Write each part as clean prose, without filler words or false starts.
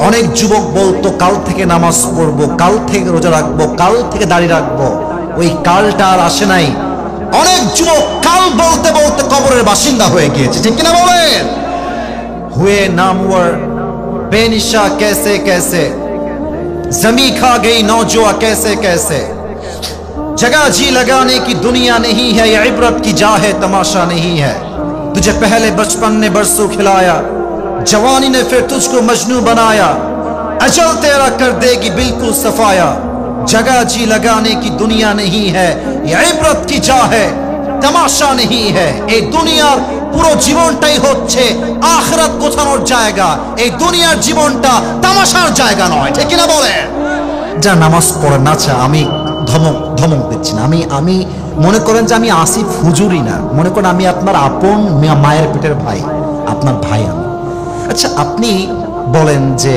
অনেক যুবক বলতো কাল থেকে নামাজ পড়বো, কাল থেকে রোজা রাখবো, কাল থেকে দাড়ি রাখবো। ওই কালটা আর আসে নাই। অনেক যুবক কাল বলতে বলতে কবরের বাসিন্দা হয়ে গিয়েছে, ঠিক কিনা বলেন? হুয়ে নামওয়ার बेनिशा कैसे कैसे जमी खा गई नौजुआ कैसे कैसे जगह जी लगाने की दुनिया नहीं है, ये इबरत की जा है तमाशा नहीं है। तुझे पहले बचपन ने बरसों खिलाया, जवानी ने फिर तुझको मजनू बनाया, अजल तेरा कर देगी बिल्कुल सफाया। जगह जी लगाने की दुनिया नहीं है, ये इबरत की जा है तमाशा नहीं है। এই দুনিয়ার পুরো জীবনটাই হচ্ছে আখিরাত গোছানোর জায়গা। এই দুনিয়ার জীবনটা তামাশার জায়গা নয়, ঠিক কিনা বলেন? যা নামাজ পড়ে না, আচ্ছা আমি ধমক দিচ্ছি না, আমি মনে করেন যে আমি আসিফ হুজুরই না, মনে করেন আমি আপনার আপন মায়ের পেটের ভাই, আপনার ভাই আমি। আচ্ছা আপনি বলেন যে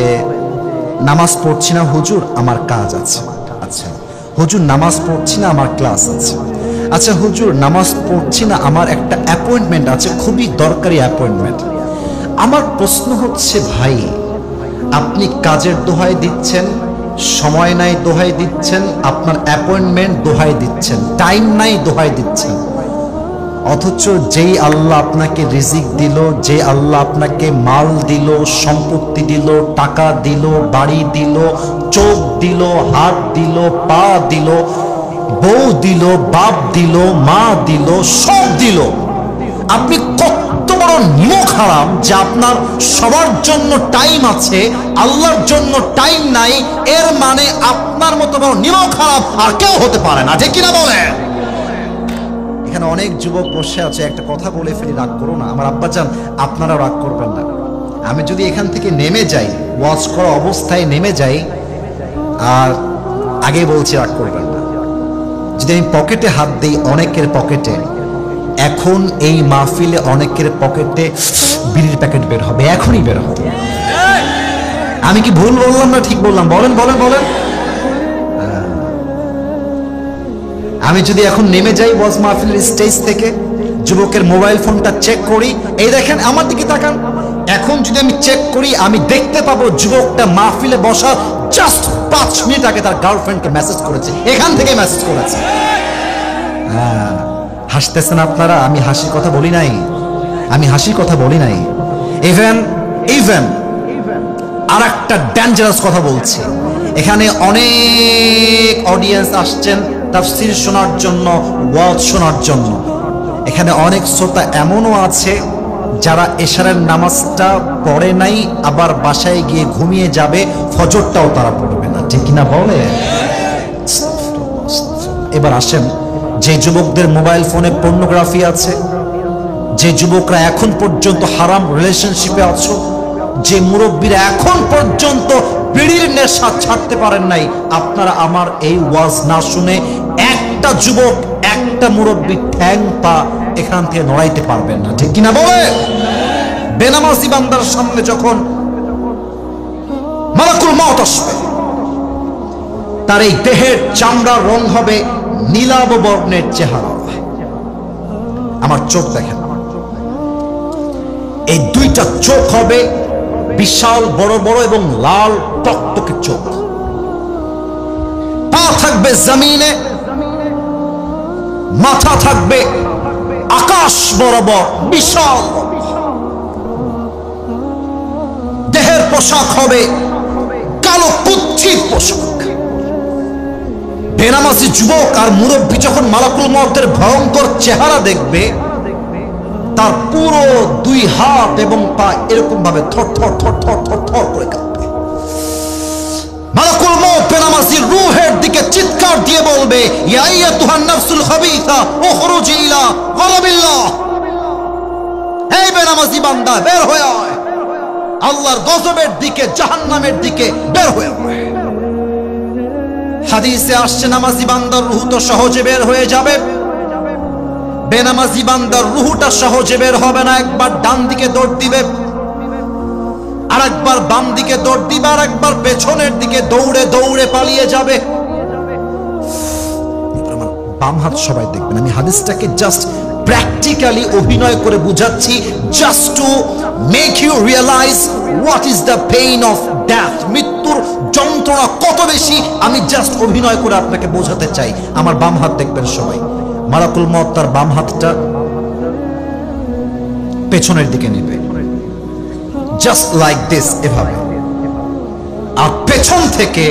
নামাজ পড়ছি না হুজুর, আমার কাজ আছে। আচ্ছা হুজুর নামাজ পড়ছি না, আমার ক্লাস আছে। আচ্ছা হুজুর নামাজ পড়ছি না, আমার একটা অ্যাপয়েন্টমেন্ট আছে, খুবই দরকারি অ্যাপয়েন্টমেন্ট। আমার প্রশ্ন হচ্ছে ভাই, আপনি কাজের দোহাই দিচ্ছেন, সময় নাই দোহাই দিচ্ছেন, আপনার অ্যাপয়েন্টমেন্ট দোহাই দিচ্ছেন, টাইম নাই দোহাই দিচ্ছেন, অথচ যেই আল্লাহ আপনাকে রিজিক দিল, যে আল্লাহ আপনাকে মাল দিল, সম্পত্তি দিল, টাকা দিল, বাড়ি দিল, চোখ দিল, হাত দিল, পা দিল, বউ দিল, বাপ দিল, মা দিল, সব দিল, আপনি কত বড় নিমক হারাম যে আপনার সবার জন্য টাইম আছে, আল্লাহর জন্য টাইম নাই। এর মানে আপনার মতো বড় নিমক হারাম আর কেউ হতে পারে না, ঠিক কিনা বলেন? এখানে অনেক যুবক বসে আছে, একটা কথা বলে ফেলি, রাগ করো না আমার আব্বাজান, আপনারা রাগ করবেন না। আমি যদি এখান থেকে নেমে যাই, ওয়াজ করা অবস্থায় নেমে যাই, আর আগে বলছি রাগ করবেন না, যদি আমি পকেটে হাত দিই অনেকের পকেটে, এখন এই মাহফিলে অনেকের পকেটে বিড়ির প্যাকেট বের হবে, এখনই বের হবে। আমি কি ভুল বললাম না ঠিক বললাম? বলেন বলেন বলেন। আমি যদি এখন নেমে যাই ওয়াজ মাহফিলের স্টেজ থেকে, যুবকের মোবাইল ফোনটা চেক করি, এই দেখেন আমার দিকে তাকান, এখন যদি আমি চেক করি আমি দেখতে পাবো যুবকটা মাহফিলে বসা জাস্ট 5 মিনিট আগে তার গার্লফ্রেন্ডকে মেসেজ করেছে, এখান থেকে মেসেজ করেছে। হাসতেছেন আপনারা, আমি হাসির কথা বলি নাই, আমি হাসির কথা বলি নাই। ইভেন আর একটা ডেঞ্জারাস কথা বলছি, এখানে অনেক অডিয়েন্স আসছেন তাফসীর শোনার জন্য, ওয়াজ শোনার জন্য। এখানে অনেক শ্রোতা এমনও আছে যারা এশারের নামাজটা পড়ে নাই, আবার বাসায় গিয়ে ঘুমিয়ে যাবে, ফজরটাও তারা পড়বে না, ঠিক কিনা বলে? এবার আসেন, যে যুবকদের মোবাইল ফোনে পর্নোগ্রাফি আছে, যে যুবকরা এখন পর্যন্ত হারাম রিলেশনশিপে আছো, যে মুরব্বীরা এখন পর্যন্ত বিড়ির নেশা ছাড়তে পারেন নাই, আপনারা আমার এই ওয়াজ না শুনে একটা যুবক, একটা মুরব্বী ঠ্যাং পা এখান থেকে নড়াইতে পারবেন না, ঠিক কিনা বলে? বেনামাজি বান্দার সামনে যখন মালাকুল মউত আসবে, তার এই দেহের চামড়ার রং হবে নীলাভ বর্ণের চেহারা। আমার চোখ দেখেন, এই দুইটা চোখ হবে বিশাল বড় বড় এবং লাল টকটকে চোখ, পা থাকবে জমিনে, মাথা থাকবে আকাশ বরাবর বিশাল, দেহের পোশাক হবে কালো কুচ্ছিত পোশাক। বেনামাজি যুবক আর মুরব্বী যখন মালাকুল মউতের ভয়ঙ্কর চেহারা দেখবে, তার পুরো 2 হাত এবং পা এরকম ভাবে থর থর থর থর থর থর করে কাঁপবে। মালাকুল মউত বেনামাজির রূহের দিকে চিৎকার দিয়ে বলবে, ইয়া আইয়াতুহান নাফসুল খাবিসা উখরুজি ইলা গযাবিল্লাহ, হে বেনামাজি বান্দা বের হয়ে আয়, আল্লাহর গজবের দিকে, জাহান্নামের দিকে বের হয়ে আয়। হাদিসে আসছে নামাজি বান্দার রূহ তো সহজে বের হয়ে যাবে, বেনামাজি বান্দার রূহটা সহজে বের হবে না। একবার ডান দিকে দৌড় দিবে, আর একবার বাম দিকে দৌড় দিবে, আর একবার পেছনের দিকে দৌড়ে দৌড়ে পালিয়ে যাবে। আমার বাম হাত সবাই দেখবেন, আমি হাদিসটাকে জাস্ট প্র্যাকটিক্যালি অভিনয় করে বুঝাচ্ছি, just to make you realise what is the pain of death. মৃত্যুর যন্ত্রণা কত বেশি, আমি জাস্ট অভিনয় করে আপনাকে বোঝাতে চাই। আমার বাম হাত দেখবেন সবাই, মালাকুল মউত তার বাম হাতটা পেছনের দিকে নেবে, জাস্ট লাইক দিস, এভাবে। আর পেছন থেকে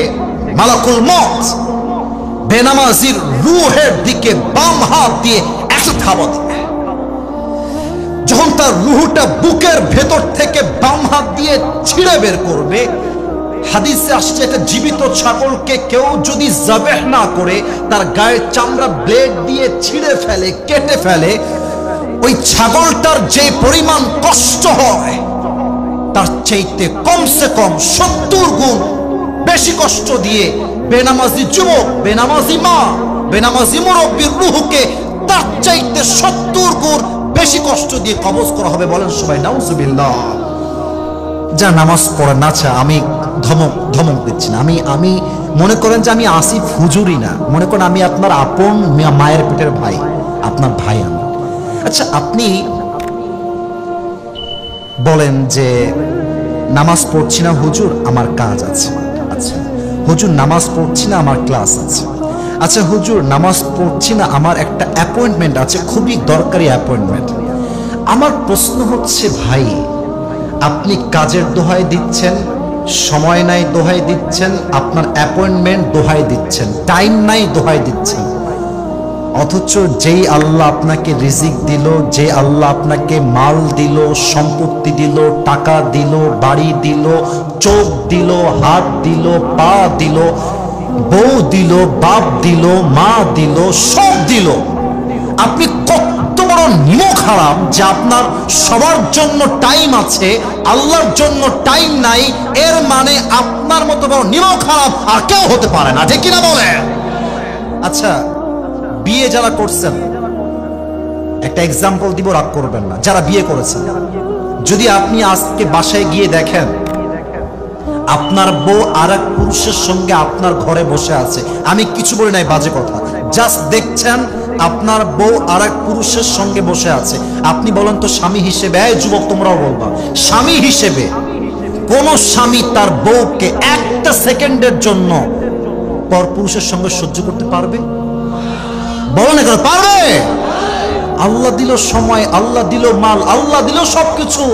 মালাকুল মউত বেনামাজির রূহের দিকে বাম হাত দিয়ে একটা থাবা দিবে। যখন তার রূহটা বুকের ভেতর থেকে বাম হাত দিয়ে ছিঁড়ে বের করবে, হাদিসে আসছে একটা জীবিত ছাগলকে কেউ যদি যাবেহ না করে তার গায়ের চামড়া ব্লেড দিয়ে ছিঁড়ে ফেলে, কেটে ফেলে, ওই ছাগলটার যে পরিমাণ কষ্ট হয় তার চাইতে কমসে কম 70 গুণ বেশি কষ্ট দিয়ে বেনামাজি যুবক, বেনামাজি মা, বেনামাজি মুরব্বির রূহকে তার চাইতে 70 গুণ বেশি কষ্ট দিয়ে কবজ করা হবে। বলেন সবাই নাউজুবিল্লাহ। যা নামাজ পড়ে না, আমি ধমক দিচ্ছি না, আমি মনে করেন যে আমি আসিফ হুজুরি না, মনে করেন আমি আপনার আপন মায়ের পেটের ভাই, আপনার ভাই আমি। আচ্ছা, আপনি বলেন যে নামাজ পড়ছি না হুজুর, আমার কাজ আছে। আচ্ছা হুজুর, নামাজ পড়ছি না, আমার ক্লাস আছে। আচ্ছা হুজুর, নামাজ পড়ছি না, আমার একটা অ্যাপয়েন্টমেন্ট আছে, খুবই দরকারি অ্যাপয়েন্টমেন্ট। আমার প্রশ্ন হচ্ছে, ভাই আপনি কাজের দোহাই দিচ্ছেন, সময় নাই দোহাই দিচ্ছেন, আপনার অ্যাপয়েন্টমেন্ট দোহাই দিচ্ছেন, টাইম নাই দোহাই দিচ্ছেন, অথচ যেই আল্লাহ আপনাকে রিজিক দিল, যে আল্লাহ আপনাকে মাল দিল, সম্পত্তি দিল, টাকা দিল, বাড়ি দিল, চোখ দিল, হাত দিল, পা দিল, বউ দিল, বাপ দিল, মা দিল, সব দিল, আপনি কত বড় নিমক হারাম যে আপনার সবার জন্য টাইম আছে, আল্লাহর জন্য টাইম নাই। এর মানে আপনার মতো বড় নিমক হারাম আর কেউ হতে পারে না, ঠিক কিনা বলেন? আচ্ছা, বিয়ে যারা করছেন, একটা এক্সাম্পল দিব, রাগ করবেন না, যারা বিয়ে করেছেন, যদি আপনি আজকে বাসায় গিয়ে দেখেন আপনার বউ আর এক পুরুষের সঙ্গে আপনার ঘরে বসে আছে, আমি কিছু বলি নাই, বাজে কথা, জাস্ট দেখছেন আপনার বউ আর এক পুরুষের সঙ্গে বসে আছে, আপনি বলেন তো স্বামী হিসেবে, এই যুবক তোমরাও বলবা, স্বামী হিসেবে কোন স্বামী তার বউকে একটা সেকেন্ডের জন্য পর পুরুষের সঙ্গে সহ্য করতে পারবে? বলো না, পারবে? আল্লাহ দিল সময়, আল্লাহ দিল মাল, আল্লাহ দিল সবকিছু,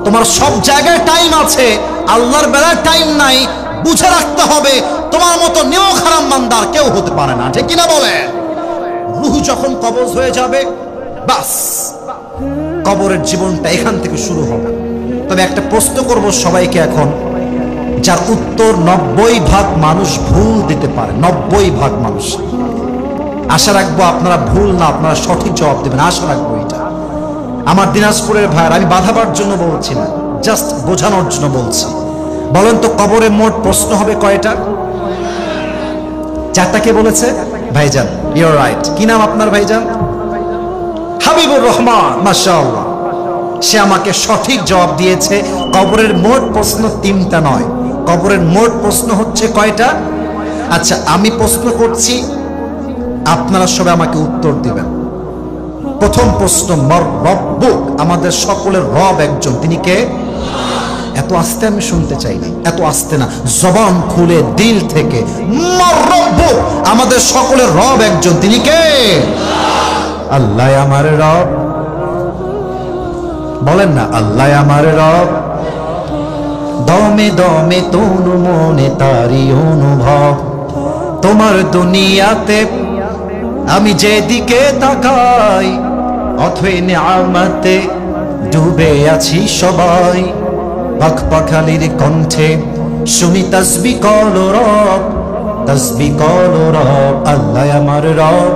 তোমার সব জায়গায় টাইম আছে, আল্লাহর বেলায় টাইম নাই। বুঝে রাখতে হবে, তোমার মতো নিমক হারাম বান্দা কেউ হতে পারে না, ঠিক কিনা বলে? রূহ যখন কবজ হয়ে যাবে, বাস কবরের জীবনটা এখান থেকে শুরু হবে। তবে একটা প্রশ্ন করব সবাইকে এখন, যার উত্তর 90% মানুষ ভুল দিতে পারে, 90% মানুষ। আশা রাখবো আপনারা ভুল না, আপনারা সঠিক জবাব দেবেন, আশা রাখবো এটা। আমার দিনাজপুরের ভাইয়ের, আমি বাধাবার জন্য বলছি না, জাস্ট বোঝানোর জন্য বলছি। বলেন তো কবরে মোট প্রশ্ন হবে কয়টা? 4টা। কে বলেছে? ভাইজান, ইউ আর রাইট। কি নাম আপনার ভাইজান? হাবিবুর রহমান, মাশাআল্লাহ। সে আমাকে সঠিক জবাব দিয়েছে। কবরের মোট প্রশ্ন 3টা নয়, কবরের মোট প্রশ্ন হচ্ছে কয়টা? আচ্ছা, আমি প্রশ্ন করছি, আপনারা সবাই আমাকে উত্তর দিবেন। প্রথম প্রশ্ন, মার রব্বুক, আমাদের সকলের রব একজন, তিনি কে? এত আস্তে আমি শুনতে চাই না, এত আস্তে না, জবান খুলে দিল থেকে, মার রব্বুক, আমাদের সকলের রব একজন, তিনি কে? আল্লাহ আমার রব। বলেন না, আল্লাহ আমার রব। দমে দমে তনু মনে তারি অনুভব, তোমার দুনিয়াতে আমি যেদিকে তাকাই, অথই নিয়ামতে ডুবে আছি সবাই। পাখ পাখালির কণ্ঠে শুনি তাসবিহ করো রব, তাসবিহ করো রব। আল্লাহ আমার রব,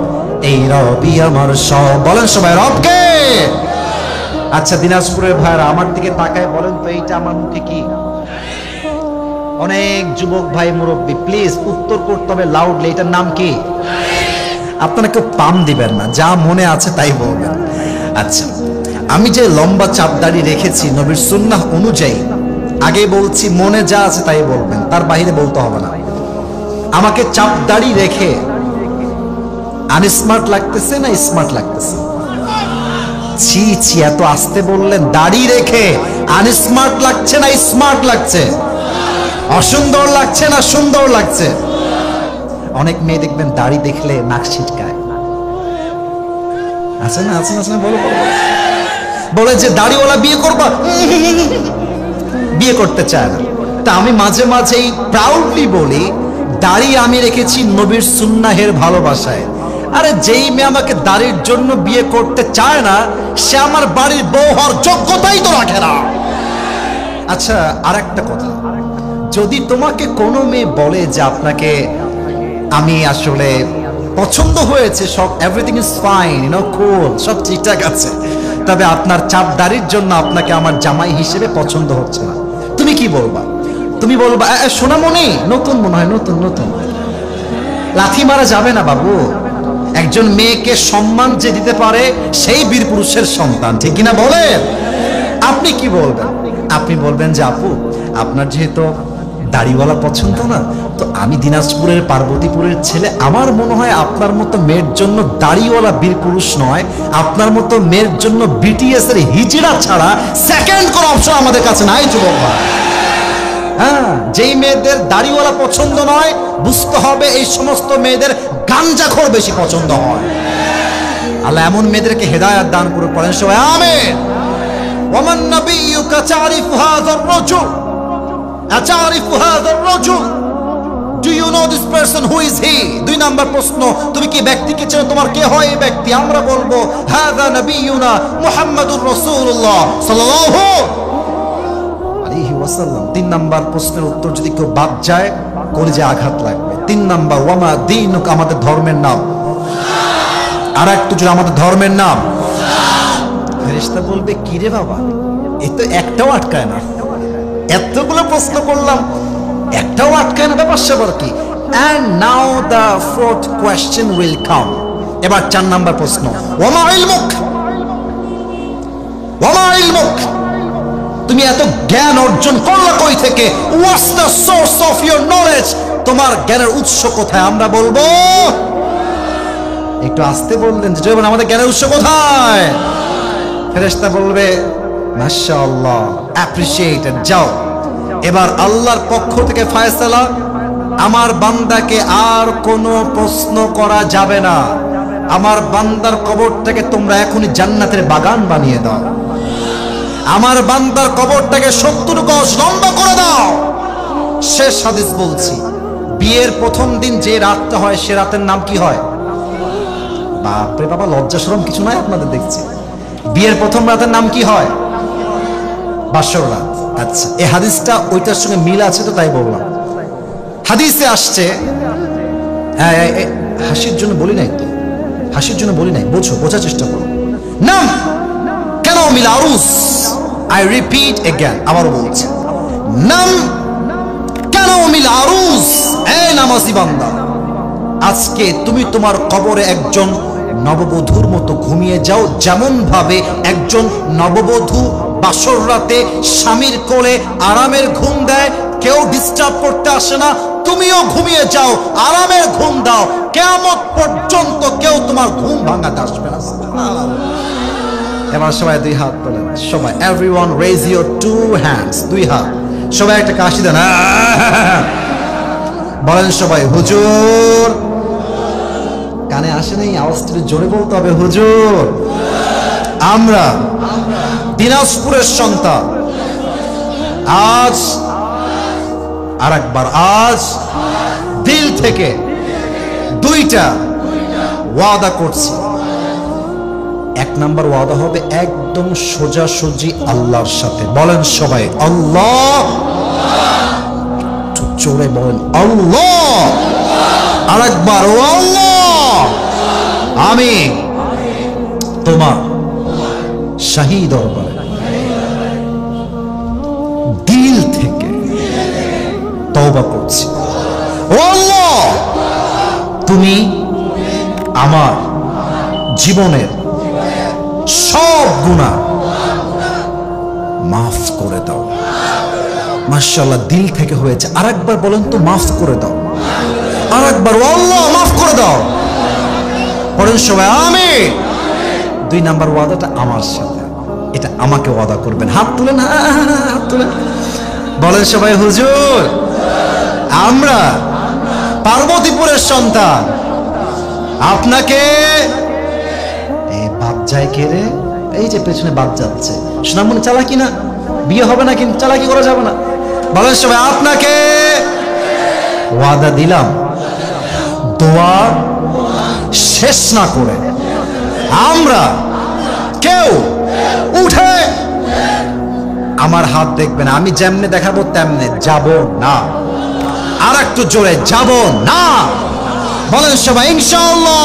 এই রবই আমার সব। বলেন সবাই, রব কে? আচ্ছা, দিনাজপুরের ভাইরা আমার দিকে তাকায় বলেন তো, এইটা আমার মুখে কি? অনেক যুবক ভাই, মুরব্বী, প্লিজ উত্তর করতে হবে লাউডলি, এটার নাম কি? আপনারা কেউ পাম দিবেন না, যা মনে আছে তাই বলবেন। আচ্ছা, আমি যে লম্বা চাপ দাড়ি রেখেছি নবীর সুন্নাহ অনুযায়ী, আগে বলছি মনে যা আছে তাই বলবেন, তার বাইরে বলতে হবে না। আমাকে চাপ দাড়ি রেখে আনস্মার্ট লাগতেছে না স্মার্ট লাগতেছে? ছি ছি, এত আসতে বললেন। দাড়ি রেখে আনস্মার্ট লাগছে না স্মার্ট লাগছে? অসুন্দর লাগছে না সুন্দর লাগছে? অনেক মেয়ে দেখবেন দাড়ি দেখলে নাক ছিটকায়, আছে না আছে না আছে না? বলো বলে যে দাড়িওয়ালা বিয়ে করবা, বিয়ে করতে চায় না। তা আমি মাঝে মাঝেই প্রাউডলি বলি, দাড়ি আমি রেখেছি নবীর সুন্নাহের ভালোবাসায়। আরে যেই মেয়ে আমাকে দাড়ির জন্য বিয়ে করতে চায় না, সে আমার বাড়ির বউ হওয়ার যোগ্যতাই তো রাখে না। আচ্ছা, আর একটা কথা, যদি তোমাকে কোনো মেয়ে বলে যে আপনাকে আমি আসলে পছন্দ হয়েছে, সব everything is fine, you know, cool, সব ঠিকঠাক আছে, তবে আপনার চাপ দাড়ির জন্য আপনাকে আমার জামাই হিসেবে পছন্দ হচ্ছে না, তুমি কি বলবা? তুমি বলবা সোনামণি, নতুন মনে হয়, নতুন নতুন। লাথি মারা যাবে না বাবু। একজন মেয়েকে সম্মান যে দিতে পারে সেই বীর পুরুষের সন্তান, ঠিক কিনা বলেন? আপনি কি বলবেন? আপনি বলবেন যে আপু, আপনার যেহেতু দাড়িওয়ালা পছন্দ না, তো আমি দিনাজপুরের পার্বতীপুরের ছেলে, আমার মনে হয় আপনার মতো মেয়ের জন্য দাড়িওয়ালা বীর পুরুষ নয়, আপনার মতো মেয়ের জন্য বিটিএস এর হিজড়া ছাড়া সেকেন্ড কোন অপশন আমাদের কাছে নাই যুবক ভাই। হ্যাঁ, যেই মেয়েদের দাড়িওয়ালা পছন্দ নয়, বুঝতে হবে এই সমস্ত মেয়েদের গাঞ্জাখোর বেশি পছন্দ হয়। আল্লাহ এমন মেয়েদেরকে হেদায়েত দান করে, পড়েন সবাই আমিন। ওয়ামান নাবিয়্যুকা তা'রিফু হাযার রাজুল, আতা'রিফু হাযার রাজুল, do you know this person, who is he? 2 number প্রশ্ন, তুমি কি ব্যক্তিকে চেনো? তোমার কে হয় এই ব্যক্তি? আমরা বলবো হাযা নাবিয়্যুনা মুহাম্মাদুর রাসূলুল্লাহ সাল্লাল্লাহু আলাইহি ওয়াসাল্লাম। 3 নাম্বার প্রশ্নের উত্তর যদি কেউ বাদ যায়, কলিজায় আঘাত লাগবে। 3 নাম্বার, ওয়ামা দীনুক, আমাদের ধর্মের নাম। আর একটু জোরে, আমাদের ধর্মের নাম। ফেরেশতা বলবে কি রে বাবা, এ তো একটাও আটকায় না, এতগুলো প্রশ্ন করলাম একটাও আটকায় না, ব্যাপার স্যাপার কি? And now the 4th question will come. এবার 4 নাম্বার প্রশ্ন, ওয়ামা ইলমুক, ওয়ামা ইলমুক, তুমি এত জ্ঞান অর্জন করলা কই থেকে? What's the source of your knowledge? তোমার জ্ঞানের উৎস কোথায়? আমরা বলবো, একটু আসতে বললেন যে আমাদের জ্ঞানের উৎস কোথায়? ফেরেশতা বলবে মাশাআল্লাহ, অ্যাপ্রিশিয়েটেড, যাও। এবার আল্লাহর পক্ষ থেকে ফয়সালা, আমার বান্দাকে আর কোনো প্রশ্ন করা যাবে না, আমার বান্দার কবরটাকে তোমরা এখনই জান্নাতের বাগান বানিয়ে দাও, আমার বান্দার কবরটাকে 70 গজ লম্বা করে দাও। শেষ হাদিস বলছি, বিয়ের প্রথম দিন যে রাতটা হয়, সে রাতের নাম কি হয়? বাপরে বাবা, লজ্জা শরম কিছু নাই আপনাদের দেখছি। বিয়ের প্রথম রাতের নাম কি হয়? বাসর রাত। আচ্ছা, এই হাদিসটা ওইটার সঙ্গে মিল আছে তো তাই বললাম। হাদিসে আসছে, হাসির জন্য বলি নাই তো, হাসির জন্য বলি নাই, বোঝার চেষ্টা করো। নাম কেন মিল আরুস, আই রিপিট এগেন, আবার বলছি, নাম কেন মিল আরুস। এই নামাজি বান্দা, আজকে তুমি তোমার কবরে একজন নববধূর মতো ঘুমিয়ে যাও, যেমন ভাবে একজন নববধূ বাসর রাতে স্বামীর কোলে আরামের ঘুম দেয়, কেউ ডিস্টার্ব করতে আসে না, তুমিও ঘুমিয়ে যাও, আরামের ঘুম দাও, কিয়ামত পর্যন্ত কেউ তোমার ঘুম ভাঙাতে আসবে না। এবার সবাই 2 হাত তোলেন, সবাই, এভরিওয়ান রেজ ইউর 2 হ্যান্ডস, 2 হাত, সবাই একটা কাশি দেন, বলেন সবাই হুজুর। কানে আসে নাই, আওয়াজটা জোরে বলতে হবে, হুজুর। আমরা দিনাজপুরের সন্তান, আজ আর একবার, আজ দিল থেকে 2টা ওয়াদা করছি। 1 নাম্বার ওয়াদা হবে একদম সোজাসুজি আল্লাহর সাথে, বলেন সবাই আল্লাহ, জোরে বলেন আল্লাহ। আর একবার, ও আল্লাহ, আমি তোমার শাহী দরবারে দিল থেকে তওবা করছি, ও আল্লাহ, তুমি আমার জীবনের সব গুনাহ মাফ করে দাও। মাশাআল্লাহ, দিল থেকে হয়েছে। আরেকবার বলেন তো, মাফ করে দাও। আরেকবার, ও আল্লাহ, মাফ করে দাও। পড়েন সবাই আমিন। 2 নাম্বার ওয়াদাটা আমার সাথে, এটা আমাকে ওয়াদা করবেন। হাত তুলেন, হাত তুলেন, বলেন সবাই হুজুর আমরা পার্বতীপুরের সন্তান, আপনাকে বাদ যায় কে রে? এই যে পেছনে বাদ যাচ্ছে, সোনামণি চালাকি না, বিয়ে হবে না কিন্তু চালাকি করা যাবে না। বলেন সবাই আপনাকে ওয়াদা দিলাম, দোয়া শেষ না করে আমরা কেউ উঠে আমার হাত দেখবেন, আমি যেমনে দেখাবো তেমনে যাব না। আর একটু জোরে যাব না, বলেন সবাই ইনশাআল্লাহ।